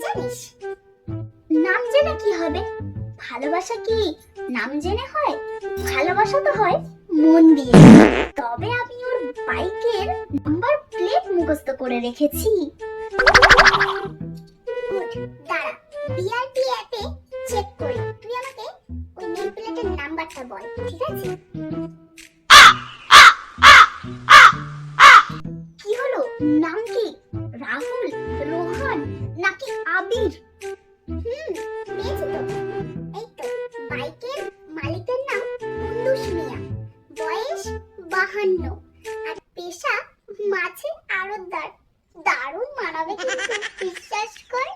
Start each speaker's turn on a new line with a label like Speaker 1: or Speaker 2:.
Speaker 1: জানিস? নাম জেনে কি হবে? ভালোবাসা কি নাম জেনে হয়? ভালোবাসা তো হয় মন দিয়ে। তবে আমি ওর বাইকের নাম্বার প্লেট মুখস্থ করে রেখেছি। গুড, দাঁড়া, বিআরটি অ্যাপে চেক করি। তুই আমাকে ওই নেম প্লেটের নাম্বারটা বল, ঠিক আছে? কি হলো? নাম কি? রাহুল, রোহন নাকি আবির? পেয়েছি তো। এই তো, বাইকের মালিকের নাম কুন্দুস মিয়া, বয়স 52 আর পেশা মাছের আড়তদার। দারুণ মানাবে কিন্তু, বিশ্বাস কর।